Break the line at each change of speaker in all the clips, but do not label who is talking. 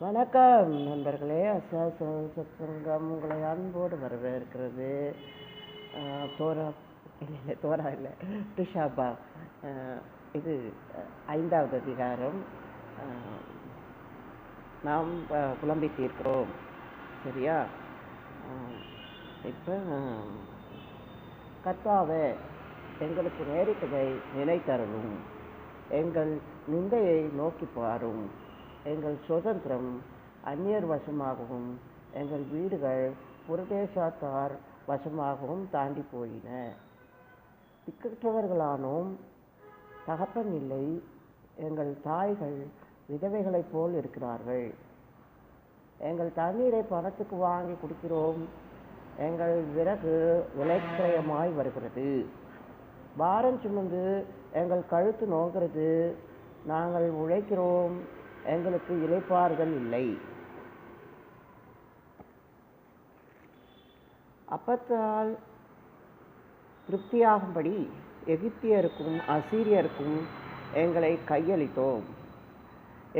வணக்கம் நண்பர்களே. சத்சங்கம் உங்களை அன்போடு வரவேற்கிறது. தோரா இல்லை, தோரா இல்லை, ரிஷாபா. இது 5வது அதிகாரம். நாம் புலம்பி தீர்க்கிறோம். சரியா? இப்போ கர்த்தாவே, எங்களுக்கு நேரிட்டதை நினைத்தருளும். எங்கள் நிந்தையை நோக்கி பாரும். எங்கள் சுதந்திரம் அந்நியர் வசமாகவும் எங்கள் வீடுகள் புரதேசத்தார் வசமாகவும் தாண்டி போயின. திக்கற்றவர்களானோம், தகப்பன் இல்லை. எங்கள் தாய்கள் விதவைகளைப் போல் இருக்கிறார்கள். எங்கள் தண்ணீரை பணத்துக்கு வாங்கி குடிக்கிறோம். எங்கள் விறகு விலைக்கிரயமாய் வருகிறது. பாரம் சுமந்து எங்கள் கழுத்து நோகிறது. நாங்கள் உழைக்கிறோம், எங்களுக்கு இளைப்பாறுதல் இல்லை. அப்பத்தால் திருப்தியாகும்படி எகிப்தியருக்கும் அசீரியருக்கும் எங்களை கையளித்தோம்.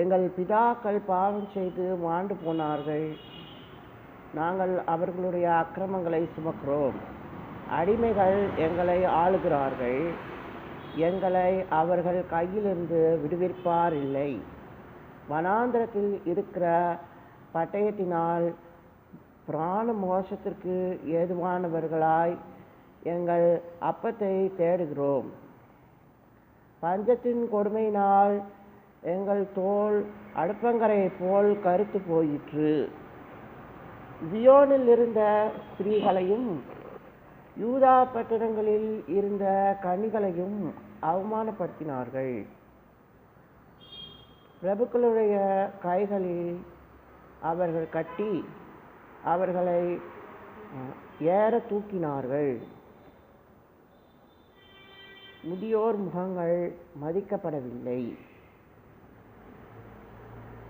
எங்கள் பிதாக்கள் பாவம் செய்து மாண்டு போனார்கள். நாங்கள் அவர்களுடைய அக்கிரமங்களை சுமக்கிறோம். அடிமைகள் எங்களை ஆளுகிறார்கள். எங்களை அவர்கள் கையிலிருந்து விடுவிப்பார் இல்லை. வனாந்திரத்தில் இருக்கிற பட்டயத்தினால் பிராண மோசத்திற்கு ஏதுவானவர்களாய் எங்கள் அப்பத்தை தேடுகிறோம். பஞ்சத்தின் கொடுமையினால் எங்கள் தோல் அடுப்பங்கரையை போல் கருத்து போயிற்று. சியோனில் இருந்த ஸ்திரீகளையும் யூதா பட்டணங்களில் இருந்த கன்னிகளையும் அவமானப்படுத்தினார்கள். பிரபுக்களுடைய கைகளில் அவர்கள் கட்டி அவர்களை ஏற தூக்கினார்கள். முதியோர் முகங்கள் மதிக்கப்படவில்லை.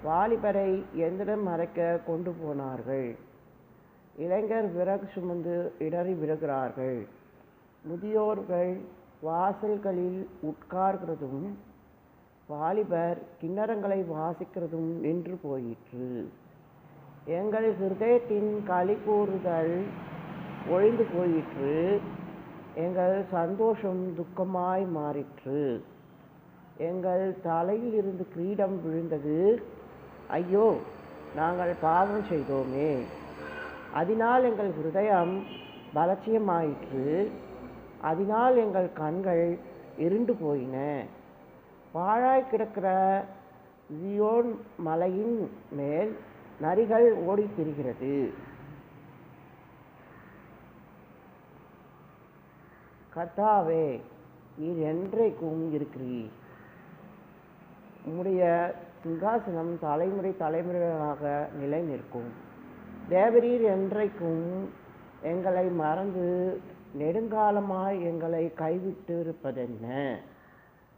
வாலிபரை எந்திரம் மறைக்க கொண்டு போனார்கள். இளைஞர் விறகு சுமந்து இடறி விழுகிறார்கள். முதியோர்கள் வாசல்களில் உட்கார்கிறதும் வாலிபர் கிண்ணறங்களை வாசிக்கிறதும் நின்று போயிற்று. எங்கள் ஹிருதயத்தின் களி கூறுதல் ஒழிந்து போயிற்று. எங்கள் சந்தோஷம் துக்கமாய் மாறிற்று. எங்கள் தலையில் இருந்து கிரீடம் விழுந்தது. ஐயோ, நாங்கள் பாவம் செய்தோமே! அதனால் எங்கள் ஹிருதயம் பலட்சியமாயிற்று. அதனால் எங்கள் கண்கள் இருண்டு போயின. பாழாய் கிடக்கிற சியோன் மலையின் மேல் நரிகள் ஓடித் திரிகிறது. கர்த்தாவே, நீர் என்றைக்கும் இருக்கிறீர். உம்முடைய சிங்காசனம் தலைமுறை தலைமுறைகளாக நிலை நிற்கும். தேவரீர் என்றைக்கும் எங்களை மறந்து நெடுங்காலமாய் எங்களை கைவிட்டு இருப்பதென்ன?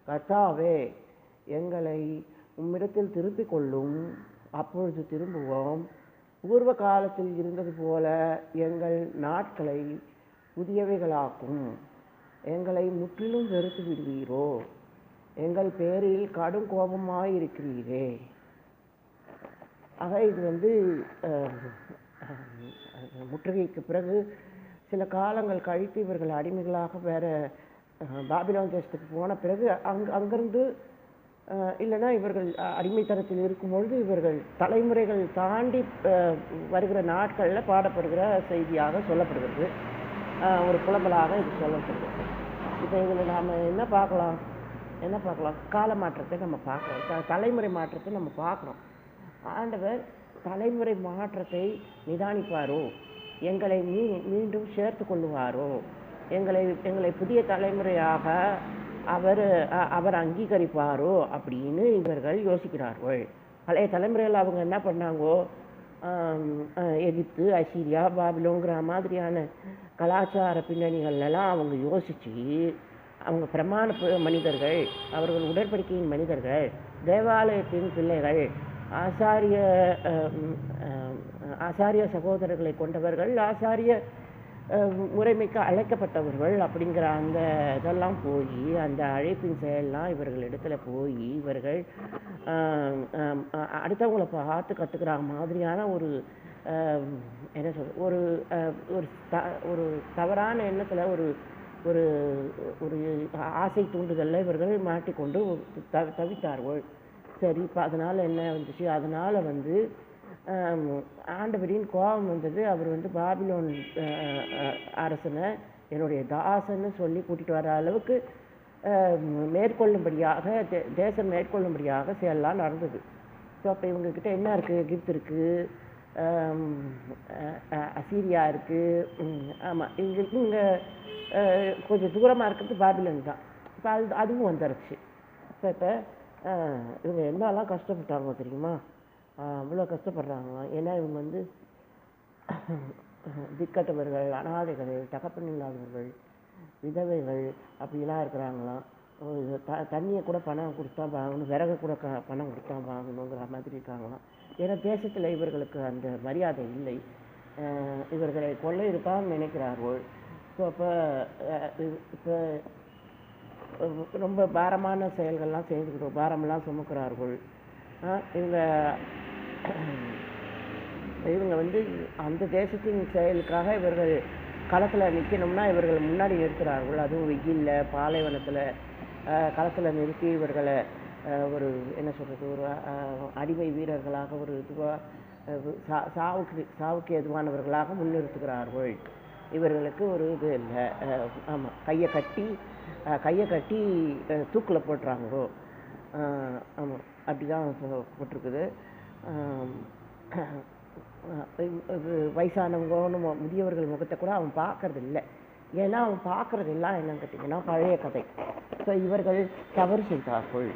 கர்த்தாவே, எங்களை உம்மிடத்தில் திருப்பிக் கொள்ளும். அப்பொழுது திரும்புவோம். பூர்வ காலத்தில் இருந்தது போல எங்கள் நாட்களை புதியவைகளாக்கும். எங்களை முற்றிலும் வெறுத்து விடுவீரோ? எங்கள் பேரில் கடும் கோபமாயிருக்கிறீரே. ஆக இது முற்றுகைக்கு பிறகு சில காலங்கள் கழித்து இவர்கள் அடிமைகளாக வேற பாபிலோன் தேசத்துக்கு போன பிறகு அங்கிருந்து இல்லைன்னா இவர்கள் அடிமைத்தனத்தில் இருக்கும்பொழுது இவர்கள் தலைமுறைகள் தாண்டி வருகிற நாட்களில் பாடப்படுகிற செய்தியாக சொல்லப்படுகிறது. ஒரு புலம்பலாக இது சொல்லப்படுகிறது. இப்போ இதில் நாம் என்ன பார்க்கலாம்? கால மாற்றத்தை நம்ம பார்க்குறோம். தலைமுறை மாற்றத்தை நம்ம பார்க்குறோம். ஆண்டவர் தலைமுறை மாற்றத்தை நிதானிப்பாரோ? எங்களை மீண்டும் சேர்த்து கொள்ளுவாரோ? எங்களை புதிய தலைமுறையாக அவர் அங்கீகரிப்பாரோ அப்படின்னு இவர்கள் யோசிக்கிறார்கள். பழைய தலைமுறையில் அவங்க என்ன பண்ணாங்கோ? எகிப்து, அசீரியா, பாபிலோங்கிற மாதிரியான கலாச்சார பின்னணிகள்லாம் அவங்க யோசித்து அவங்க பிரமாண மனிதர்கள், அவர்கள் உடன்படிக்கையின் மனிதர்கள், தேவாலயத்தின் பிள்ளைகள், ஆசாரிய சகோதரர்களை கொண்டவர்கள், ஆசாரிய முறைமைக்கு அழைக்கப்பட்டவர்கள் அப்படிங்கிற அந்த இதெல்லாம் போய் அந்த அழைப்பின் செயல்லாம் இவர்களிடத்துல போய் இவர்கள் அடுத்தவங்கள பார்த்து கற்றுக்கிற மாதிரியான ஒரு என்ன சொல்றது, ஒரு ஒரு ஒரு தவறான எண்ணத்தில் ஒரு ஒரு ஒரு ஆசை தூண்டுதலில் இவர்கள் மாட்டிக்கொண்டு தவித்தார்கள். சரி, இப்போ அதனால் என்ன வந்துச்சு, அதனால் வந்து ஆண்டவரின் கோபம் வந்தது. அவர் வந்து பாபிலோன் அரசனை என்னுடைய தாசன்னு சொல்லி கூட்டிகிட்டு வர அளவுக்கு மேற்கொள்ளும்படியாக தேசம் மேற்கொள்ளும்படியாக செயலாம் நடந்தது. ஸோ அப்போ இவங்கக்கிட்ட என்ன இருக்குது, கிப்த் இருக்குது, அசீரியா இருக்குது. ஆமாம், இங்கே கொஞ்சம் தூரமாக இருக்கிறது பாபிலோன் தான். இப்போ அதுவும் வந்துருச்சு. இப்போ இவங்க என்னெல்லாம் கஷ்டப்பட்டாங்க தெரியுமா? அவ்வளோ கஷ்டப்படுறாங்களாம். ஏன்னா இவங்க வந்து திக்கட்டவர்கள், அனாதைகள், தகப்பன் இல்லாதவர்கள், விதவைகள் அப்படிலாம் இருக்கிறாங்களாம். தண்ணியை கூட பணம் கொடுத்தா வாங்கணும், விறகு கூட பணம் கொடுத்தா வாங்கணுங்கிற மாதிரி இருக்காங்களாம். ஏன்னா தேசத்தில் இவர்களுக்கு அந்த மரியாதை இல்லை. இவர்களை கொள்ளையடித்தான் நினைக்கிறார்கள். ஸோ அப்போ இப்போ ரொம்ப பாரமான செயல்கள்லாம் செய்துக்கிட்டோம், பாரமெல்லாம் சுமக்கிறார்கள். இவங்க வந்து அந்த தேசத்தின் செயலுக்காக இவர்கள் களத்தில் நிற்கணும்னா இவர்கள் முன்னாடி நிறுத்துகிறார்கள். அதுவும் வெயிலில் பாலைவனத்தில் களத்தில் நிறுத்தி இவர்களை ஒரு என்ன சொல்கிறது, ஒரு அடிமை வீரர்களாக, ஒரு இதுவாக சாவுக்கு எதுவானவர்களாக முன்னிறுத்துகிறார்கள். இவர்களுக்கு ஒரு இது இல்லை. ஆமாம், கையை கட்டி தூக்கில் போட்டுறாங்களோ. ஆமாம், அப்படி தான் போட்டிருக்குது. வயசானவங்க முதியவர்கள் முகத்தை கூட அவன் பார்க்கறது இல்லை. ஏன்னா அவன் பார்க்கறது எல்லாம் என்னன்னு கேட்டிங்கன்னா பழைய கதை. ஸோ இவர்கள் தவறு செய்தார்கள்,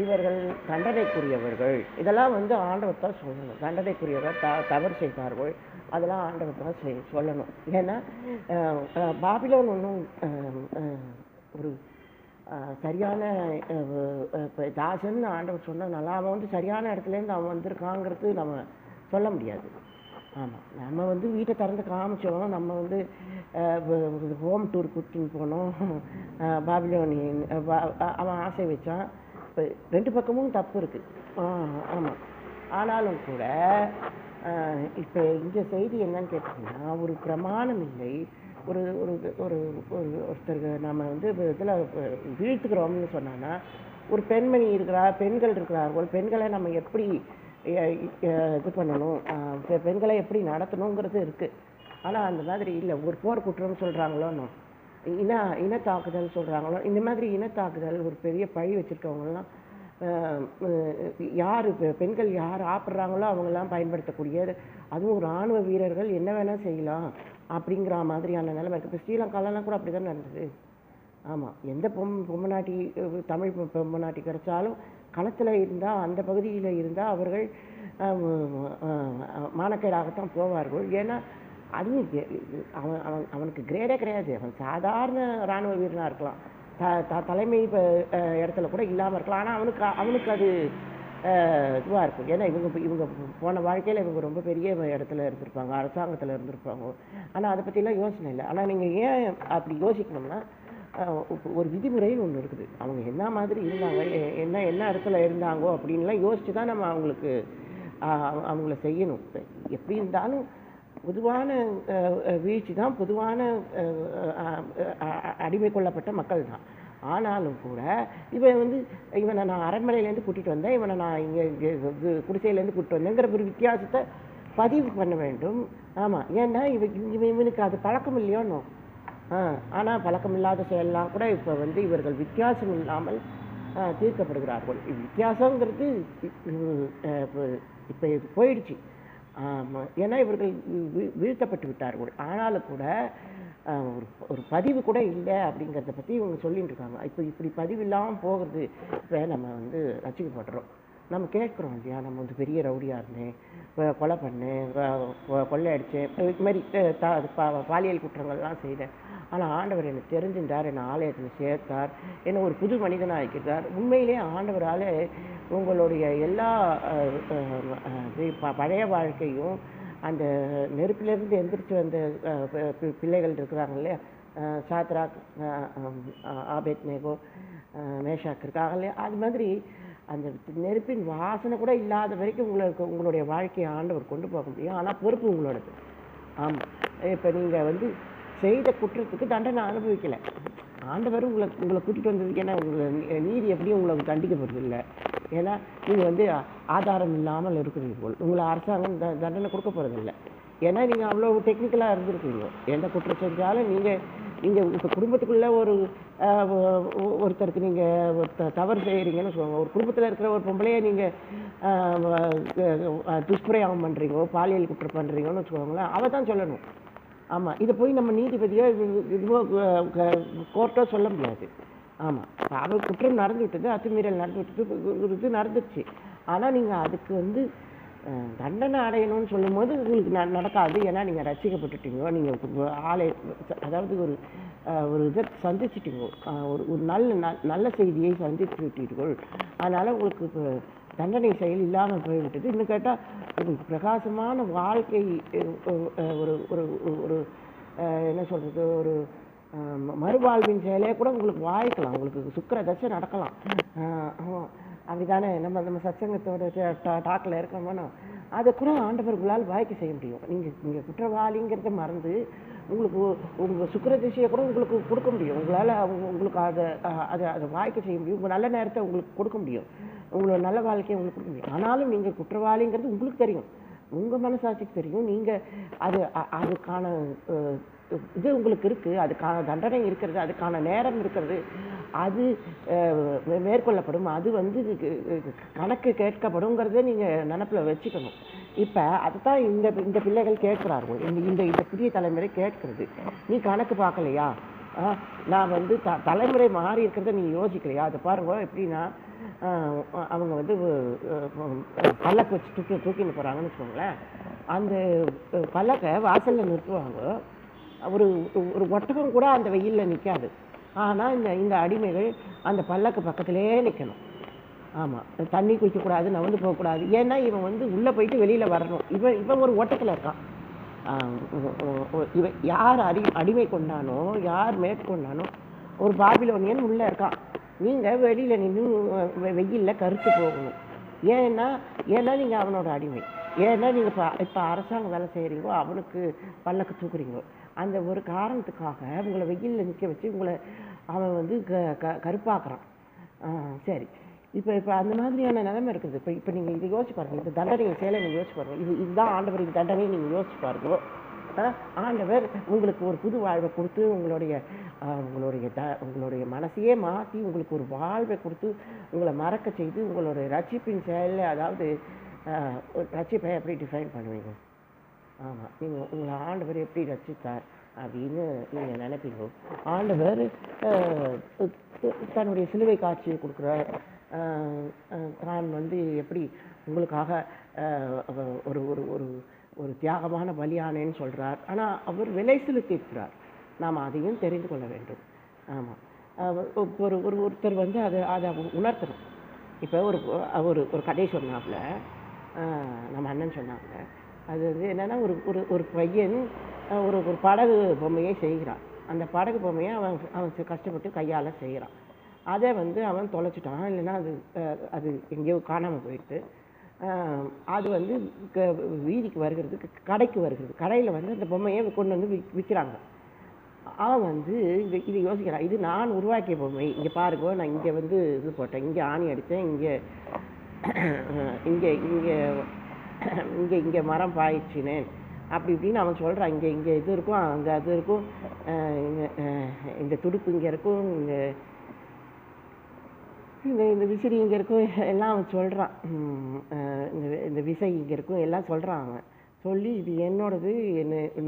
இவர்கள் தண்டனைக்குரியவர்கள். இதெல்லாம் வந்து ஆண்டவர் தான் சொல்லணும். தண்டனைக்குரியவர் தவறு செய்தார்கள், அதெல்லாம் ஆண்டவர் தான் சொல்லணும். ஏன்னா பாபிலோன் ஒன்றும் ஒரு சரியான தாசன் ஆண்டவர் சொன்னதுனால அவன் வந்து சரியான இடத்துலேருந்து அவன் வந்திருக்காங்கிறது நம்ம சொல்ல முடியாது. ஆமாம், நம்ம வந்து வீட்டை திறந்து காமிச்சோம், நம்ம வந்து ஹோம் டூர் கூட்டின்னு போனோம், பாபிலோனியன் அவன் ஆசை வச்சான். இப்போ ரெண்டு பக்கமும் தப்பு இருக்குது. ஆமாம், ஆனாலும் கூட இப்போ இந்த செய்தி என்னன்னு கேட்டிங்கன்னா, ஒரு பிரமாணம் இல்லை. ஒரு ஒரு ஒரு ஒருத்தருக்கு நம்ம வந்து இதில் வீழ்த்துக்கிறோம்னு சொன்னான்னா, ஒரு பெண்மணி பெண்கள் இருக்கிறார்கள், பெண்களை நம்ம எப்படி இது பண்ணணும், பெண்களை எப்படி நடத்தணுங்கிறது இருக்குது. ஆனால் அந்த மாதிரி இல்லை. ஒரு போர் குற்றம்னு சொல்கிறாங்களோன்னு, இனத்தாக்குதல் சொல்கிறாங்களோ, இந்த மாதிரி இனத்தாக்குதல் ஒரு பெரிய பழி வச்சுருக்கவங்கலாம் யார் பெண்கள் யார் ஆப்பிட்றாங்களோ அவங்கெல்லாம் பயன்படுத்தக்கூடிய, அதுவும் இராணுவ வீரர்கள் என்ன வேணால் செய்யலாம் அப்படிங்கிற மாதிரியான நிலைமை இருக்குது. இப்போ ஸ்ரீலங்காலெலாம் கூட அப்படி தான் நடந்தது. ஆமாம், எந்த பொம்மநாட்டி தமிழ் பொம்மநாட்டி கிடைச்சாலும் களத்தில் இருந்தால், அந்த பகுதியில் இருந்தால் அவர்கள் மானக்கேடாகத்தான் போவார்கள். ஏன்னா அதுவும் அவனுக்கு கிரேடே கிடையாது. அவன் சாதாரண இராணுவ வீரனாக இருக்கலாம், தலைமை இடத்துல கூட இல்லாமல் இருக்கலாம். ஆனால் அவனுக்கு அது இதுவாக இருக்கும். ஏன்னா இவங்க போன வாழ்க்கையில் இவங்க ரொம்ப பெரிய இடத்துல இருந்திருப்பாங்க, அரசாங்கத்தில் இருந்திருப்பாங்க. ஆனால் அதை பற்றிலாம் யோசனை இல்லை. ஆனால் நீங்கள் ஏன் அப்படி யோசிக்கணும்னா, ஒரு விதிமுறைன்னு ஒன்று இருக்குது. அவங்க என்ன மாதிரி இருந்தாங்க, என்ன இடத்துல இருந்தாங்கோ அப்படின்லாம் யோசித்து தான் நம்ம அவங்கள செய்யணும். எப்படி இருந்தாலும் பொதுவான வீழ்ச்சி தான், பொதுவான அடிமை கொள்ளப்பட்ட மக்கள் தான். ஆனாலும் கூட இவனை நான் அரண்மனையிலேருந்து கூட்டிகிட்டு வந்தேன், இவனை நான் இங்கே குடிசையிலேருந்து கூட்டிட்டு வந்தேங்கிற ஒரு வித்தியாசத்தை பதிவு பண்ண வேண்டும். ஆமாம், ஏன்னா இவனுக்கு அது பழக்கம் இல்லையோன்னு. ஆனால் பழக்கம் இல்லாத செயலாம் கூட இப்போ இவர்கள் வித்தியாசம் இல்லாமல் தீர்க்கப்படுகிறார்கள். வித்தியாசங்கிறது இப்போ இது போயிடுச்சு. ஏன்னா இவர்கள் வீழ்த்தப்பட்டு விட்டார்கள். ஆனாலும் கூட ஒரு பதிவு கூட இல்லை அப்படிங்கிறத பற்றி இவங்க சொல்லிட்டு இருக்காங்க. இப்போ இப்படி பதிவு இல்லாமல் போகிறது. இப்போ நம்ம ரசிக்கப்படுறோம், நம்ம கேட்குறோம் இல்லையா, நம்ம பெரிய ரவுடியாக இருந்தேன், கொலை பண்ணேன், கொள்ளை அடித்தேன், இது மாதிரி பாலியல் குற்றங்கள்லாம் செய்தேன். ஆனால் ஆண்டவர் எனக்கு தெரிஞ்சிருந்தார், என்னை ஆலயத்தில் சேர்த்தார், என்னை ஒரு புது மனிதனாக ஆக்கிட்டார். உண்மையிலே ஆண்டவரால் உங்களுடைய எல்லா பழைய வாழ்க்கையும், அந்த நெருப்பிலிருந்து எந்திரிச்சு வந்த பிள்ளைகள் இருக்கிறாங்க இல்லையா, சாத்ராக், ஆபேத்நேகோ, மேஷாக் இருக்காங்க இல்லையா, அது மாதிரி அந்த நெருப்பின் வாசனை கூட இல்லாத வரைக்கும் உங்களுடைய வாழ்க்கையை ஆண்டவர் கொண்டு போக முடியும். ஆனால் பொறுப்பு உங்களோடது. ஆமாம். இப்போ நீங்கள் வந்து செய்த குற்றத்துக்கு தண்டனை அனுபவிக்கலை. ஆண்டவர் உங்களை கூட்டிகிட்டு வந்ததுக்கு, ஏன்னா நீதி எப்படியும் உங்களை தண்டிக்க போகிறது இல்லை. ஏன்னா நீங்கள் வந்து ஆதாரம் இல்லாமல் இருக்கிறீர்கள். உங்களை அரசாங்கம் தண்டனை கொடுக்க போகிறதில்லை. ஏன்னா நீங்கள் அவ்வளோ டெக்னிக்கலாக இருந்திருக்கீங்க. எந்த குற்றம் செஞ்சாலும் நீங்கள் இப்போ குடும்பத்துக்குள்ளே ஒருத்தருக்கு நீங்கள் தவறு செய்கிறீங்கன்னு சொல்லுவாங்க. ஒரு குடும்பத்தில் இருக்கிற ஒரு பொம்பளையை நீங்கள் துஷ்பிரயோகம் பண்ணுறீங்கோ, பாலியல் குற்றம் பண்ணுறீங்கன்னு வச்சுக்கோங்களேன், அவள் தான் சொல்லணும். ஆமாம். இதை போய் நம்ம நீதிபதியோ இதுவோ கோர்ட்டோ சொல்ல முடியாது. ஆமாம். அவள் குற்றம் நடந்து விட்டது, அத்துமீறல் நடந்து விட்டது, இது நடந்துச்சு. ஆனால் நீங்கள் அதுக்கு வந்து தண்டனை அடையணும்னு சொல்லும் போது உங்களுக்கு நடக்காது. ஏன்னா நீங்கள் ரசிக்கப்பட்டுட்டீங்க. நீங்கள் ஆளை, அதாவது ஒரு இதை சந்திச்சிட்டீங்க, ஒரு நல்ல செய்தியை சந்தித்து விட்டீர்கள். அதனால் உங்களுக்கு இப்போ தண்டனை செயல் இல்லாமல் போய்விட்டது. இன்னும் கேட்டால் உங்களுக்கு பிரகாசமான வாழ்க்கை, ஒரு ஒரு ஒரு என்ன சொல்கிறது, ஒரு மறுவாழ்வின் செயலே கூட உங்களுக்கு வாய்க்கலாம். உங்களுக்கு சுக்கிர தசை நடக்கலாம். அப்படி தானே நம்ம சத்சங்கத்தோட டாக்கில் இருக்கிறோமோ, அதை கூட ஆண்டவர் உங்களால் வாய்க்க செய்ய முடியும். நீங்கள் குற்றவாளிங்கிறத மறந்து உங்களுக்கு உங்கள் சுக்கிர திசையை கூட உங்களுக்கு கொடுக்க முடியும். உங்களால் உங்களுக்கு அதை வாய்க்க செய்ய முடியும். உங்கள் நல்ல நேரத்தை உங்களுக்கு கொடுக்க முடியும். உங்களோட நல்ல வாழ்க்கையை உங்களுக்கு கொடுக்க முடியும். ஆனாலும் நீங்கள் குற்றவாளிங்கிறது உங்களுக்கு தெரியும், உங்கள் மனசாட்சிக்கு தெரியும். நீங்கள் அதுக்கான இது உங்களுக்கு இருக்குது, அதுக்கான தண்டனை இருக்கிறது, அதுக்கான நேரம் இருக்கிறது, அது மேற்கொள்ளப்படும், அது வந்து கணக்கு கேட்கப்படுங்கிறத நீங்கள் நினப்பில் வச்சுக்கணும். இப்போ அதுதான் இந்த பிள்ளைகள் கேட்குறார்கள். இந்த புதிய தலைமுறை கேட்குறது. நீ கணக்கு பார்க்கலையா? நான் வந்து தலைமுறை மாறி இருக்கிறத நீ யோசிக்கலையா? அதை பாருங்க. எப்படின்னா அவங்க வந்து பல்லக்கு வச்சு தூக்கின்னு போகிறாங்கன்னு வச்சுக்கோங்களேன். அந்த பல்லக்கை வாசலில் நிறுத்துவாங்க. ஒரு ஒட்டகம் கூட அந்த வெயிலில் நிற்காது. ஆனால் இந்த அடிமைகள் அந்த பல்லக்கு பக்கத்திலே நிற்கணும். ஆமாம். தண்ணி குடிக்கக்கூடாது, நவந்து போகக்கூடாது. ஏன்னா இவன் வந்து உள்ளே போயிட்டு வெளியில் வரணும். இவன் ஒரு ஓட்டத்தில் இருக்கான். இவன் யார் அடிமை கொண்டானோ, யார் மேற்கொண்டானோ, ஒரு பாபிலோனியன் உள்ளே இருக்கான். நீங்கள் வெளியில் நின்று வெயிலில் கருத்து போகணும். ஏன்னா நீங்கள் அவனோட அடிமை. ஏன்னா நீங்கள் இப்போ அரசாங்கம் வேலை செய்கிறீங்கோ, அவனுக்கு பல்லக்கு தூக்குறீங்கோ. அந்த ஒரு காரணத்துக்காக உங்களை வெயிலில் நிற்க வச்சு அவன் வந்து கருப்பாக்குறான். சரி. இப்போ அந்த மாதிரியான நிலைமை இருக்குது. இப்போ நீங்கள் இதை யோசிச்சு பாருங்கள். இந்த தண்டனை செயலை நீங்கள் யோசிச்சு பாருங்கள். இதுதான் ஆண்டவர் இந்த தண்டனையை நீங்கள் யோசிச்சு பாருங்க. ஆண்டவர் உங்களுக்கு ஒரு புது வாழ்வை கொடுத்து உங்களுடைய மனசையே மாற்றி உங்களுக்கு ஒரு வாழ்வை கொடுத்து உங்களை மறக்க செய்து உங்களுடைய ரட்சிப்பின் செயலில், அதாவது ரட்சிப்பை எப்படி டிஃபைன் பண்ணுவீங்க? ஆமாம். நீங்கள் உங்களை ஆண்டவர் எப்படி ரட்சித்தார் அப்படின்னு நீங்கள் நினைப்பீங்க. ஆண்டவர் தன்னுடைய சிலுவை காட்சியை கொடுக்குறார். தான் வந்து எப்படி உங்களுக்காக ஒரு ஒரு ஒரு தியாகமான பலியானேன்னு சொல்கிறார். ஆனால் அவர் விலை செலுத்தியிருக்கிறார். நாம் அதையும் தெரிந்து கொள்ள வேண்டும். ஆமாம். ஒருத்தர் வந்து அதை உணர்த்தணும். இப்போ ஒரு கதை சொன்னாப்புல, நம்ம அண்ணன் சொன்னாங்க. அது வந்து என்னென்னா, ஒரு பையன் ஒரு படகு பொம்மையை செய்கிறான். அந்த படகு பொம்மையை அவன் கஷ்டப்பட்டு கையால் செய்கிறான். அதை வந்து அவன் தொலைச்சிட்டான். இல்லைன்னா அது எங்கேயோ காணாமல் போயிட்டு அது வந்து வீதிக்கு வருகிறது, கடைக்கு வருகிறது. கடையில் வந்து அந்த பொம்மையை கொண்டு வந்து விற்கிறாங்க. அவன் வந்து இதை யோசிக்கிறான். இது நான் உருவாக்கிய பொம்மை. இங்கே பாருங்க, நான் இங்கே வந்து இது போட்டேன், இங்கே ஆணி அடித்தேன், இங்கே மரம் பாயிடுச்சினேன் அப்படி இப்படின்னு அவன் சொல்கிறான். இங்கே இது இருக்கும், அங்கே அது இருக்கும், இந்த துடுப்பு இங்கே இருக்கும், இந்த விசிறி இங்கே இருக்கும், எல்லாம் அவன் சொல்கிறான். இந்த விசை இங்கே இருக்கும், எல்லாம் சொல்கிறான். அவன் சொல்லி இது என்னோடது,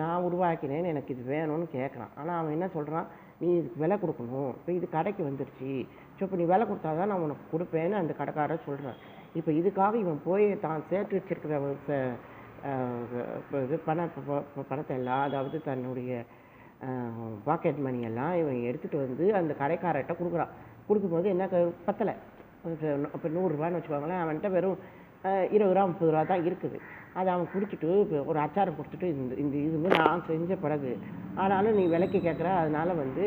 நான் உருவாக்கினேன்னு, எனக்கு இது வேணும்னு கேட்குறான். ஆனால் அவன் என்ன சொல்கிறான், நீ இதுக்கு விலை கொடுக்கணும், இப்போ இது கடைக்கு வந்துருச்சு, ஸோ இப்போ நீ விலை கொடுத்தா தான் நான் உனக்கு கொடுப்பேன்னு அந்த கடைக்காரர் சொல்கிறான். இப்போ இதுக்காக இவன் போய் தான் சேர்த்து வச்சிருக்கிற இது பணத்தை எல்லாம், அதாவது தன்னுடைய பாக்கெட் மணியெல்லாம் இவன் எடுத்துகிட்டு வந்து அந்த கடைக்காரர்கிட்ட கொடுக்குறான். கொடுக்கும்போது என்ன பத்தலை. இப்போ 100 ரூபான்னு வச்சுக்கோங்களேன். அவன்கிட்ட வெறும் 20 ரூபா 30 ரூபா தான் இருக்குது. அதை அவன் கொடுத்துட்டு ஒரு அச்சாரம் கொடுத்துட்டு, இது வந்து நான் செஞ்ச படகு, ஆனாலும் நீ விலைக்கு கேட்குற, அதனால் வந்து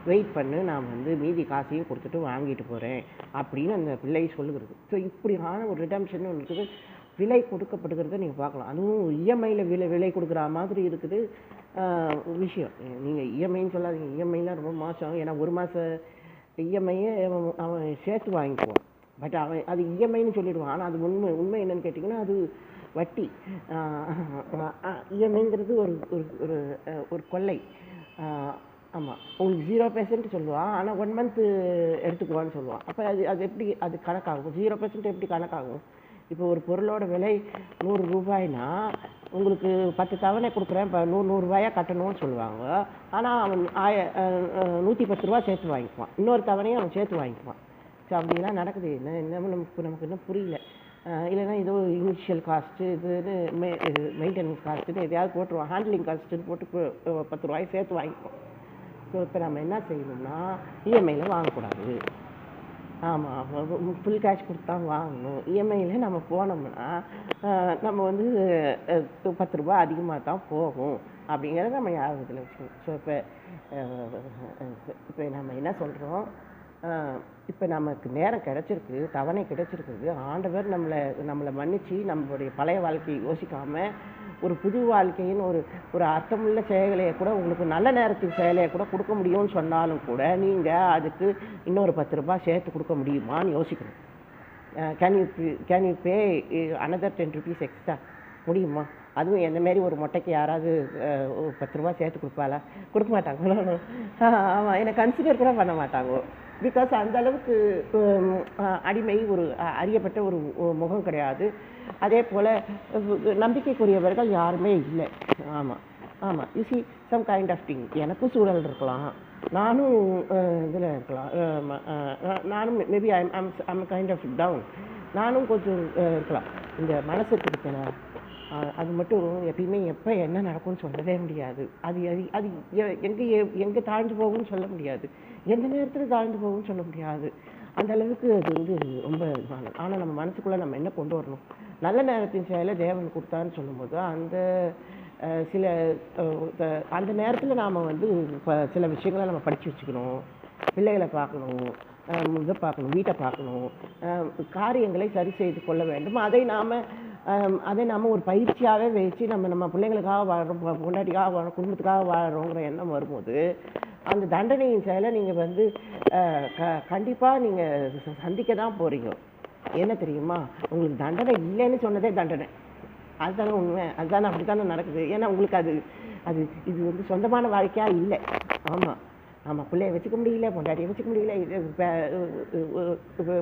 வெயிட் பண்ணு, நான் வந்து மீதி காசையும் கொடுத்துட்டு வாங்கிட்டு போகிறேன் அப்படின்னு அந்த பிள்ளை சொல்லுகிறது. ஸோ இப்படியான ஒரு ரிடம்ஷன் ஒன்று இருக்குது. விலை கொடுக்கப்படுகிறத நீங்கள் பார்க்கலாம். அதுவும் இஎம்ஐயில் விலை கொடுக்குற மாதிரி இருக்குது விஷயம். நீங்கள் இஎம்ஐன்னு சொல்லாதீங்க, இஎம்ஐலாம் ரொம்ப மோசம். ஏன்னா ஒரு மாதம் இஎம்ஐயே அவன் சேர்த்து வாங்கிக்குவான். பட் அவன் அது இஎம்ஐன்னு சொல்லிடுவான். ஆனால் அது உண்மை என்னன்னு கேட்டிங்கன்னா அது வட்டி. இஎம்ஐங்கிறது ஒரு ஒரு ஒரு கொள்ளை. ஆமாம், உங்களுக்கு 0% சொல்லுவான், ஆனால் 1 மந்த்து எடுத்துக்குவான்னு சொல்லுவான். அப்போ அது எப்படி அது கணக்காகும்? 0% எப்படி கணக்காகும்? இப்போ ஒரு பொருளோட விலை 100 ரூபாய்னா உங்களுக்கு 10 தவணை கொடுக்குறேன், இப்போ 100 ரூபாயாக கட்டணும்னு சொல்லுவாங்க. ஆனால் அவன் 110 ரூபா சேர்த்து வாங்கிக்குவான், இன்னொரு தவணையும் அவன் சேர்த்து வாங்கிக்குவான். ஸோ அப்படிலாம் நடக்குது. என்ன நமக்கு இன்னும் புரியல. இல்லைன்னா ஏதோ இனிஷியல் காஸ்ட்டு இதுன்னு மெயின்டெனன்ஸ் காஸ்ட்டுன்னு எதையாவது போட்டுருவான், ஹேண்ட்லிங் காஸ்ட்டுன்னு போட்டு 10 ரூபாய் சேர்த்து வாங்கிக்குவோம். ஸோ இப்போ நம்ம என்ன செய்யணும்னா இஎம்ஐயில் வாங்கக்கூடாது. ஆமாம், ஃபுல் கேஷ் கொடுத்தா வாங்கணும். இஎம்ஐயில் நம்ம போனோம்னா நம்ம வந்து 10 ரூபா அதிகமாக தான் போகும் அப்படிங்கிறத நம்ம ஞாபகத்தில் வச்சுக்கணும். ஸோ இப்போ நம்ம என்ன சொல்கிறோம், இப்போ நமக்கு நேரம் கிடச்சிருக்கு, தவணை கிடச்சிருக்குது. ஆண்டவர் நம்மளை மன்னித்து நம்மளுடைய பழைய வாழ்க்கையை யோசிக்காமல் ஒரு புது வாழ்க்கையின் ஒரு அர்த்தமுள்ள செயலையை கூட, உங்களுக்கு நல்ல நேரத்தின் செயலையை கூட கொடுக்க முடியும்னு சொன்னாலும் கூட நீங்கள் அதுக்கு இன்னொரு 10 ரூபாய் சேர்த்து கொடுக்க முடியுமான்னு யோசிக்கணும். Can you pay another 10 rupees extra? முடியுமா? அதுவும் என்ன மாரி ஒரு மொட்டைக்கு யாராவது 10 ரூபா சேர்த்து கொடுப்பாளா? கொடுக்க மாட்டாங்க. ஆமாம், என்னை கன்சிடர் கூட பண்ண மாட்டாங்க. பிகாஸ் அந்த அளவுக்கு அடிமை ஒரு அறியப்பட்ட ஒரு முகம் கிடையாது. அதே போல் நம்பிக்கைக்குரியவர்கள் யாருமே இல்லை. ஆமாம் you see some kind of thing. எனக்கும் சூழல் இருக்கலாம், நானும் இதில் இருக்கலாம், நானும் maybe I'm kind of down, நானும் கொஞ்சம் இருக்கலாம். இந்த மனசுக்கு இருக்கல அது மட்டும் எப்பயுமே எப்போ என்ன நடக்கும்னு சொல்லவே முடியாது. அது அது எங்கே தாழ்ந்து போகும்னு சொல்ல முடியாது, எந்த நேரத்தில் தாழ்ந்து போகும்னு சொல்ல முடியாது. அந்த அளவுக்கு அது வந்து ரொம்ப இதுவானது. ஆனால் நம்ம மனசுக்குள்ளே நம்ம என்ன கொண்டு வரணும், நல்ல நேரத்தின் செயலை தேவன் கொடுத்தான்னு சொல்லும்போது அந்த நேரத்தில் நாம் வந்து சில விஷயங்களை நம்ம படித்து வச்சுக்கணும். பிள்ளைகளை பார்க்கணும், இதை பார்க்கணும், வீட்டை பார்க்கணும், காரியங்களை சரி செய்து கொள்ள வேண்டும். அதை நாம் ஒரு பயிற்சியாகவே வச்சு நம்ம பிள்ளைங்களுக்காக வாழ்கிறோம், பொண்டாட்டிக்காக வாழ்கிறோம், குடும்பத்துக்காக வாழ்கிறோங்கிற எண்ணம் வரும்போது அந்த தண்டனையின் செயலை நீங்கள் வந்து கண்டிப்பாக நீங்கள் சந்திக்க தான் போகிறீங்க. என்ன தெரியுமா, உங்களுக்கு தண்டனை இல்லைன்னு சொன்னதே தண்டனை. அதுதானே உண்மை, அதுதானே அப்படி தானே நடக்குது. ஏன்னா உங்களுக்கு அது இது வந்து சொந்தமான வாழ்க்கையாக இல்லை. ஆமாம், பிள்ளைய வச்சுக்க முடியல, பொண்டாட்டியை வச்சுக்க முடியல,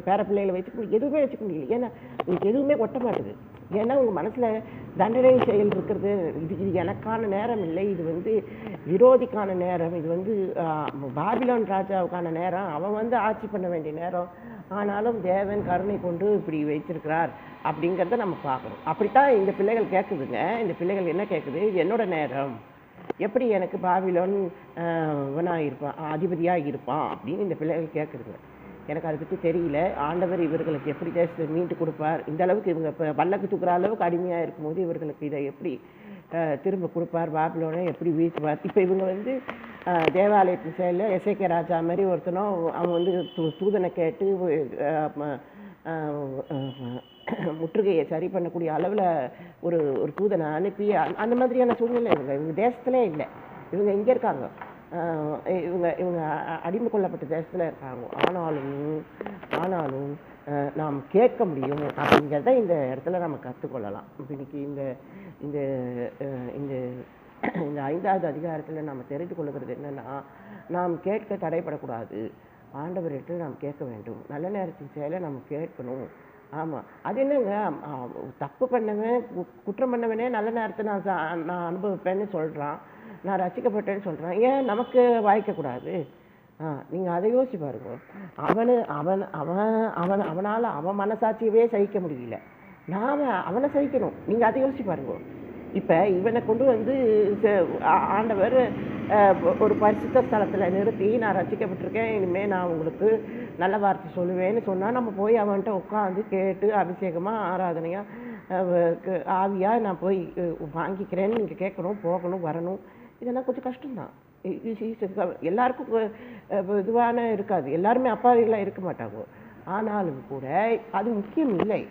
பேர பிள்ளைகளை வச்சுக்க முடியல, எதுவுமே வச்சுக்க முடியல. ஏன்னா உங்களுக்கு எதுவுமே ஒட்ட மாட்டுது. ஏன்னா உங்கள் மனசில் தண்டனை செயல் இருக்கிறது. இது எனக்கான நேரம் இல்லை, இது வந்து விரோதிக்கான நேரம், இது வந்து பாபிலோன் ராஜாவுக்கான நேரம், அவன் வந்து ஆட்சி பண்ண வேண்டிய நேரம். ஆனாலும் தேவன் கருணை கொண்டு இப்படி வைத்திருக்கிறார் அப்படிங்கிறத நம்ம பார்க்கணும். அப்படித்தான் இந்த பிள்ளைகள் கேட்குதுங்க. இந்த பிள்ளைகள் என்ன கேட்குது, இது என்னோட நேரம், எப்படி எனக்கு பாபிலோன் இவனாக இருப்பான், அதிபதியாக இருப்பான் அப்படின்னு இந்த பிள்ளைகள் கேட்குதுங்க. எனக்கு அதை பற்றி தெரியல. ஆண்டவர் இவர்களுக்கு எப்படி தேசத்தை மீண்டு கொடுப்பார், இந்த அளவுக்கு இவங்க இப்போ பல்லக்கு தூக்குற அளவுக்கு அடிமையாக இருக்கும்போது இவர்களுக்கு இதை எப்படி திரும்ப கொடுப்பார், பாபிலோனை எப்படி வீழ்த்துவார். இப்போ இவங்க வந்து தேவாலயத்தின் செயலில் எசேக்கியா ராஜா மாதிரி ஒருத்தனும் அவன் வந்து தூதனை கேட்டு முற்றுகையை சரி பண்ணக்கூடிய அளவில் ஒரு தூதனை அனுப்பி அந்த மாதிரியான சூழ்நிலை இவங்க தேசத்திலே இல்லை. இவங்க எங்கே இருக்காங்க, இவங்க அடிமை கொள்ளப்பட்ட தேசத்தில் இருக்காங்க. ஆனாலும் நாம் கேட்க முடியும் அப்படிங்கிறத இந்த இடத்துல நம்ம கற்றுக்கொள்ளலாம். இன்னைக்கு இந்த இந்த இந்த இந்த 5வது அதிகாரத்தில் நாம் தெரிந்து கொள்ளுகிறது என்னென்னா, நாம் கேட்க தடைப்படக்கூடாது. ஆண்டவர்கிட்ட நாம் கேட்க வேண்டும். நல்ல நேரத்தின் செயலை நம்ம கேட்கணும். ஆமாம், அது என்னங்க, தப்பு பண்ணவன் குற்றம் பண்ணவனே நல்ல நேரத்தை நான் அனுபவிப்பேன்னு சொல்கிறான், நான் ரசிக்கப்பட்டேன்னு சொல்கிறான். ஏன் நமக்கு வாய்க்கக்கூடாது? நீங்கள் அதை யோசிச்சு பாருங்க. அவனால் அவன் மனசாட்சியவே சகிக்க முடியல, நாம் அவனை சகிக்கணும். நீங்கள் அதை யோசிச்சு பாருங்க. இப்போ இவனை கொண்டு வந்து ஆண்டவர் ஒரு பரிசுத்த ஸ்தலத்தில் நிறுத்தி, நான் ரசிக்கப்பட்டிருக்கேன், இனிமேல் நான் உங்களுக்கு நல்ல வார்த்தை சொல்லுவேன்னு சொன்னால் நம்ம போய் அவன்கிட்ட உட்காந்து கேட்டு அபிஷேகமாக ஆராதனையாக ஆவியாக நான் போய் வாங்கிக்கிறேன்னு நீங்கள் கேட்கணும், போகணும், வரணும். இதெல்லாம் கொஞ்சம் கஷ்டம்தான். எல்லாருக்கும் இதுவான இருக்காது, எல்லாருமே அப்பாவிகளாக இருக்க மாட்டாங்க. ஆனாலும் கூட அது முக்கியம் இல்லை.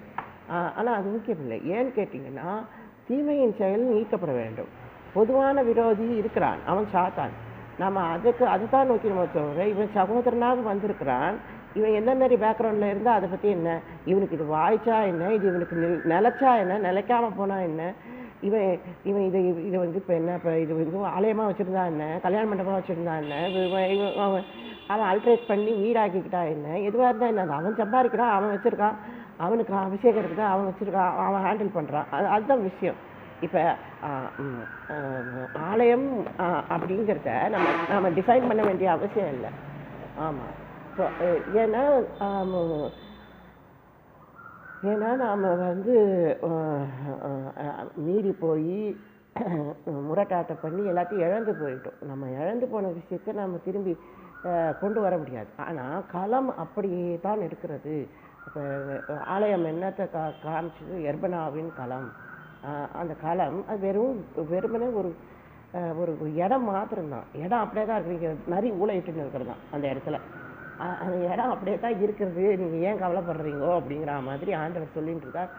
ஆனால் அது முக்கியம் இல்லை. ஏன்னு கேட்டிங்கன்னா, தீமையின் செயல் நீக்கப்பட வேண்டும். பொதுவான விரோதி இருக்கிறான், அவன் சாத்தான். நம்ம அதுதான் நோக்கி நம்ம தவிர, இவன் சகோதரனாக வந்திருக்கிறான், இவன் என்ன மாதிரி பேக்ரவுண்டில் இருந்தால் அதை பற்றி என்ன, இவனுக்கு இது வாய்ச்சா என்ன, இது இவனுக்கு நிலைச்சா என்ன, நிலைக்காமல் போனால் என்ன, இவன் இவன் இதை வந்து இப்போ என்ன, இப்போ இது வந்து ஆலயமாக வச்சுருந்தா என்ன, கல்யாண மண்டபமாக வச்சுருந்தா என்ன, அவன் அல்ட்ரேட் பண்ணி வீடாக்கிக்கிட்டா என்ன, எதுவாக இருந்தால் என்ன, அவன் சம்பாதிக்கிறான், அவன் வச்சுருக்கான், அவனுக்கு அபிஷேகம் இருக்குது, அவன் வச்சுருக்கான், அவன் ஹேண்டில் பண்ணுறான். அதுதான் விஷயம். இப்போ ஆலயம் அப்படிங்கிறத நம்ம டிஃபைன் பண்ண வேண்டிய அவசியம் இல்லை. ஆமாம். ஸோ ஏன்னா நாம் வந்து மீறி போய் முரட்டாட்டம் பண்ணி எல்லாத்தையும் இழந்து போயிட்டோம். நம்ம இழந்து போன விஷயத்தை நம்ம திரும்பி கொண்டு வர முடியாது. ஆனால் களம் அப்படியே தான் இருக்கிறது. இப்போ ஆலயம் என்னத்தை காமிச்சது, எர்பனாவின் களம். அந்த களம் அது வெறுமனே ஒரு இடம் மாத்திரம்தான். இடம் அப்படியே தான் இருக்குது. நரி ஊழையிட்டுன்னு இருக்கிறது தான் அந்த இடத்துல. அந்த இடம் அப்படியே தான் இருக்கிறது, நீங்கள் ஏன் கவலைப்படுறீங்கோ அப்படிங்கிற மாதிரி ஆண்டவர் சொல்லிட்டு இருக்கார்.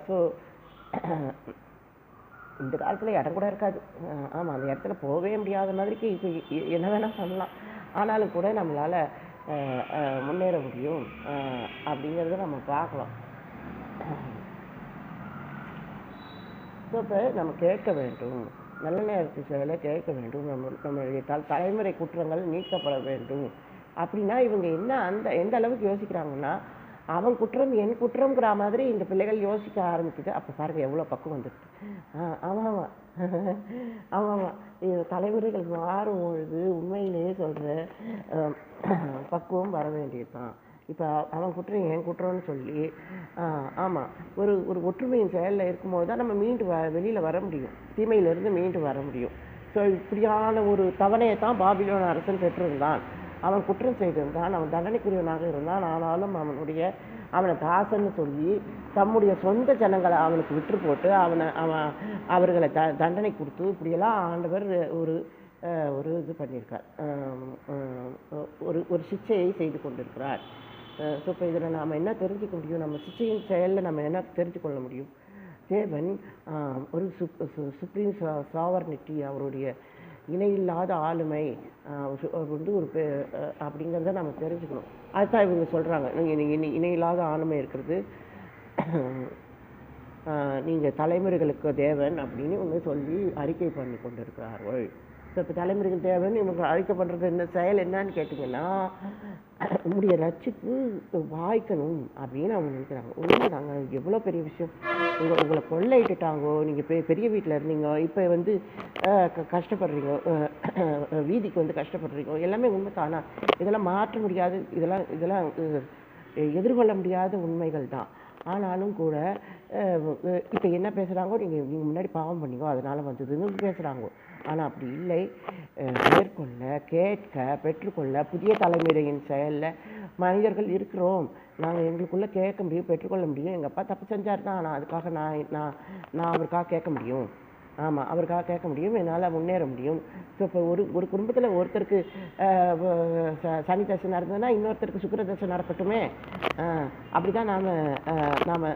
ஸோ இந்த காலத்தில் இடம் கூட இருக்காது. ஆமாம், அந்த இடத்துல போகவே முடியாத மாதிரிக்கு இப்போ என்ன வேணால் பண்ணலாம். ஆனாலும் கூட நம்மளால் முன்னேற முடியும் அப்படிங்கிறத நம்ம பார்க்கலாம். ஸோ இப்போ நம்ம கேட்க வேண்டும், நல்ல நேரத்து செயலை கேட்க வேண்டும். நம்மளுடைய தலைமுறை குற்றங்கள் நீக்கப்பட வேண்டும். அப்படின்னா இவங்க எந்த அளவுக்கு யோசிக்கிறாங்கன்னா, அவன் குற்றம் என் குற்றம்ங்கிற மாதிரி இந்த பிள்ளைகள் யோசிக்க ஆரம்பிக்குது. அப்போ பாருங்கள் எவ்வளோ பக்குவம் வந்துடுது. ஆமாம் ஆமாம், இது தலைமுறைகள் மாறும் பொழுது உண்மையிலேயே சொல்கிற பக்குவம் வர வேண்டியது தான். இப்போ அவன் குற்றம் என் குற்றம்னு சொல்லி ஆமாம், ஒரு ஒற்றுமையின் செயலில் இருக்கும்போது தான் நம்ம வெளியில் வர முடியும், தீமையிலிருந்து மீண்டு வர முடியும். ஸோ இப்படியான ஒரு தவணையை தான் பாபிலோன் அரசன் பெற்றிருந்தான். அவன் குற்றம் செய்திருந்தான், அவன் தண்டனைக்குரியவனாக இருந்தான். ஆனாலும் அவனை தாசன்னு சொல்லி தம்முடைய சொந்த ஜனங்களை அவனுக்கு விற்று போட்டு அவர்களை தண்டனை கொடுத்து இப்படியெல்லாம் ஆண்டவர் ஒரு இது பண்ணியிருக்கார், ஒரு சிக்ஷையை செய்து கொண்டிருக்கிறார். ஸோ இப்போ இதில் நாம் என்ன தெரிஞ்சுக்க முடியும், நம்ம சிக்ஷையின் செயலில் நம்ம என்ன தெரிஞ்சு கொள்ள முடியும்? தேவன் ஒரு சுப்ரீம் சாவர்னிட்டி, அவருடைய இணையில்லாத ஆளுமை வந்து அப்படிங்கிறத நம்ம தெரிஞ்சுக்கணும். அதுதான் இவங்க சொல்கிறாங்க, நீங்கள் இணையில்லாத ஆளுமை இருக்கிறது, நீங்கள் தலைமுறைகளுக்கு தேவன் அப்படின்னு இவங்க சொல்லி அறிக்கை பண்ணி கொண்டு இருக்கிறார்கள். ஸோ இப்போ தலைமுறைகள் தேவன் இவங்க அறிக்கை பண்ணுறது என்ன செயல் என்னன்னு கேட்டிங்கன்னா, உங்களுடைய ரட்சிப்பு வாய்க்கணும் அப்படின்னு அவங்க நினைக்கிறாங்க. ஒன்றும் நாங்கள் எவ்வளோ பெரிய விஷயம், உங்களை கொள்ளையிட்டுட்டாங்கோ, நீங்கள் பெரிய வீட்டில் இருந்தீங்க, இப்போ வந்து கஷ்டப்படுறீங்க, வீதிக்கு வந்து கஷ்டப்படுறீங்க, எல்லாமே உண்மை தானா? இதெல்லாம் மாற்ற முடியாது, இதெல்லாம் எதிர்கொள்ள முடியாத உண்மைகள் தான். ஆனாலும் கூட இப்போ என்ன பேசுகிறாங்கோ, நீங்கள் முன்னாடி பாவம் பண்ணிக்கோ அதனால் வந்ததுன்னு பேசுகிறாங்கோ. ஆனால் அப்படி இல்லை. மேற்கொள்ள, கேட்க, பெற்றுக்கொள்ள புதிய தலைமுறையின் செயலில் மனிதர்கள் இருக்கிறோம். நாங்கள் எங்களுக்குள்ளே கேட்க முடியும், பெற்றுக்கொள்ள முடியும். எங்கள் அப்பா தப்பு செஞ்சார் தான், ஆனால் அதுக்காக நான் அவருக்காக கேட்க முடியும். ஆமாம், அவருக்காக கேட்க முடியும், என்னால் முன்னேற முடியும். ஸோ இப்போ ஒரு குடும்பத்தில் ஒருத்தருக்கு சனி தசை நடந்ததுன்னா இன்னொருத்தருக்கு சுக்கிர தசை நடக்கட்டுமே. அப்படி தான்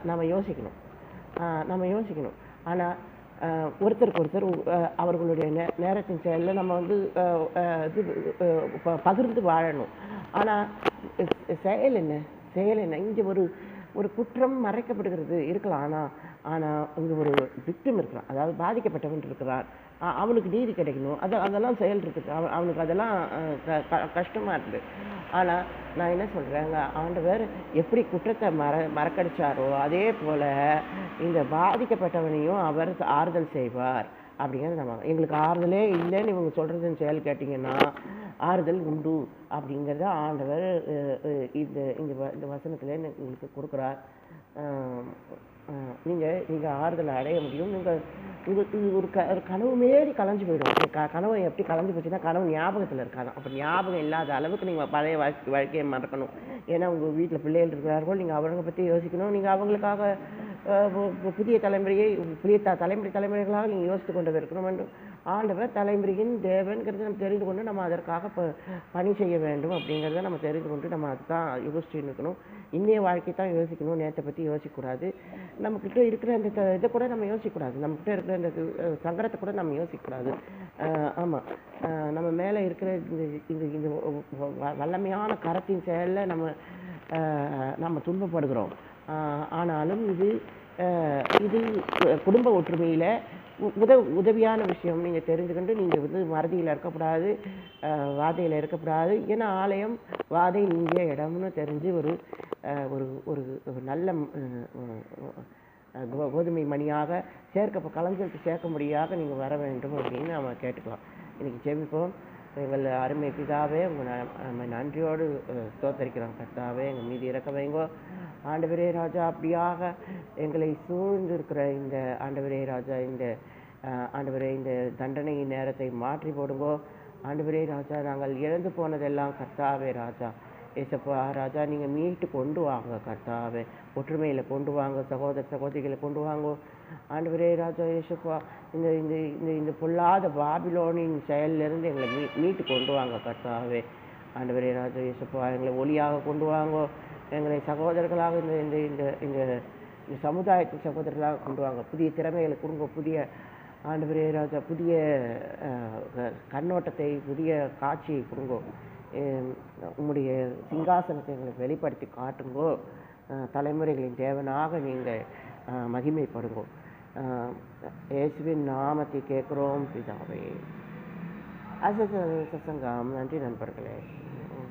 நாம் யோசிக்கணும். ஆனால் ஒருத்தருக்கு ஒருத்தர் அவர்களுடைய நேரத்தின் செயலில் நம்ம வந்து பகிர்ந்து வாழணும். ஆனால் செயல் என்ன இங்கே ஒரு குற்றம் மறைக்கப்படுகிறது இருக்கலாம். ஆனால் இங்கே ஒரு விக்டிம் இருக்கிறான், அதாவது பாதிக்கப்பட்டவன் இருக்கிறான், அவனுக்கு நீதி கிடைக்கணும். அதெல்லாம் செயல் இருக்குது, அவனுக்கு அதெல்லாம் கஷ்டமாக இருக்குது. ஆனால் நான் என்ன சொல்கிறேங்க, ஆண்டவர் எப்படி குற்றத்தை மறக்கடிச்சாரோ அதே போல் இந்த பாதிக்கப்பட்டவனையும் அவர் ஆறுதல் செய்வார் அப்படிங்கிறது நம்ம. எங்களுக்கு ஆறுதலே இல்லைன்னு இவங்க சொல்கிறதுன்னு செயல் கேட்டிங்கன்னா ஆறுதல் உண்டு அப்படிங்கிறத ஆண்டவர் இந்த வசனத்தில் எங்களுக்கு கொடுக்குறார். நீங்கள் ஆறுதலை அடைய முடியும். உங்களுக்கு ஒரு கனவு மாரி கலைஞ்சு போயிடும். கனவு எப்படி கலைஞ்சு போச்சுன்னா, கனவு ஞாபகத்தில் இருக்காது. அப்போ ஞாபகம் இல்லாத அளவுக்கு நீங்கள் பழைய வாழ்க்கையை மறக்கணும். ஏன்னா உங்கள் வீட்டில் பிள்ளைகள் இருக்கிறார்கள், நீங்கள் அவங்க பற்றி யோசிக்கணும். நீங்கள் அவங்களுக்காக புதிய தலைமுறையை தலைமுறைகளாக நீங்கள் யோசித்து கொண்டு இருக்கணும் என்று ஆண்டவர் தலைமுறையின் தேவன்கிறத நம்ம தெரிந்து கொண்டு நம்ம அதற்காக பணி செய்ய வேண்டும் அப்படிங்கிறத நம்ம தெரிந்து கொண்டு நம்ம அதுதான் யோசிச்சுட்டு இருக்கணும். இன்னைய வாழ்க்கை தான் யோசிக்கணும், நேற்றை பற்றி யோசிக்கக்கூடாது. நம்மக்கிட்ட இருக்கிற அந்த இதை கூட நம்ம யோசிக்கக்கூடாது, நம்மக்கிட்ட இருக்கிற அந்த சங்கடத்தை கூட நம்ம யோசிக்கக்கூடாது. ஆமாம், நம்ம மேலே இருக்கிற இந்த இந்த இந்த வல்லமையான கரத்தின் செயலில் நம்ம துன்பப்படுகிறோம். ஆனாலும் இது குடும்ப ஒற்றுமையில் உதவியான விஷயம். நீங்கள் தெரிஞ்சுக்கிட்டு நீங்கள் மறதியில் இருக்கக்கூடாது, வாதையில் இருக்கக்கூடாது. ஏன்னா ஆலயம் வாதை நீங்கிய இடம்னு தெரிஞ்சு ஒரு ஒரு நல்ல கோதுமை மணியாக கலைஞருக்கு சேர்க்க முடியாக நீங்கள் வர வேண்டும் அப்படின்னு நம்ம கேட்டுக்கலாம். இன்றைக்கி ஜெபிப்போம். எங்கள் அருமை பிதாவே, நம்ம நன்றியோடு ஸ்தோத்தரிக்கிறோம். கர்த்தாவே, எங்கள் மீது இறக்க வைங்கோ. ஆண்டவரே ராஜா, அப்படியாக எங்களை சூழ்ந்து இருக்கிற இந்த ஆண்டவரே ராஜா, இந்த ஆண்டவரே இந்த தண்டனை நேரத்தை மாற்றி போடுங்கோ. ஆண்டவரே ராஜா, நாங்கள் இழந்து போனதெல்லாம் கர்த்தாவே ராஜா, ஏசப்பா ராஜா, நீங்கள் மீட்டு கொண்டு வாங்க கர்த்தாவே. ஒற்றுமையில் கொண்டு வாங்க, சகோதரிகளை கொண்டு வாங்கோ. ஆண்டவரே ராஜா ஏசப்பா, இந்த இந்த இந்த இந்த பொல்லாத பாபிலோனின் செயலிலிருந்து எங்களை மீட்டு கொண்டு வாங்க கர்த்தாவே. ஆண்டவரே ராஜா ஏசப்பா, எங்களை ஒளியாக கொண்டு வாங்கோ. எங்களை சகோதரர்களாக இந்த இந்த இந்த இந்த இந்த சமுதாயத்தின் சகோதரர்களாக கொண்டு வாங்க. புதிய திறமைகளை கொடுங்க. புதிய ஆண்டவரே ராஜா, புதிய கண்ணோட்டத்தை, புதிய காட்சியை கொடுங்கோ. உங்களுடைய சிங்காசனத்தை எங்களுக்கு வெளிப்படுத்தி காட்டுங்கோ. தலைமுறைகளின் தேவனாக நீங்கள் மகிமைப்படுங்கோ. இயேசுவின் நாமத்தை கேட்குறோம் பிதாவே. சசங்கம். நன்றி நண்பர்களே.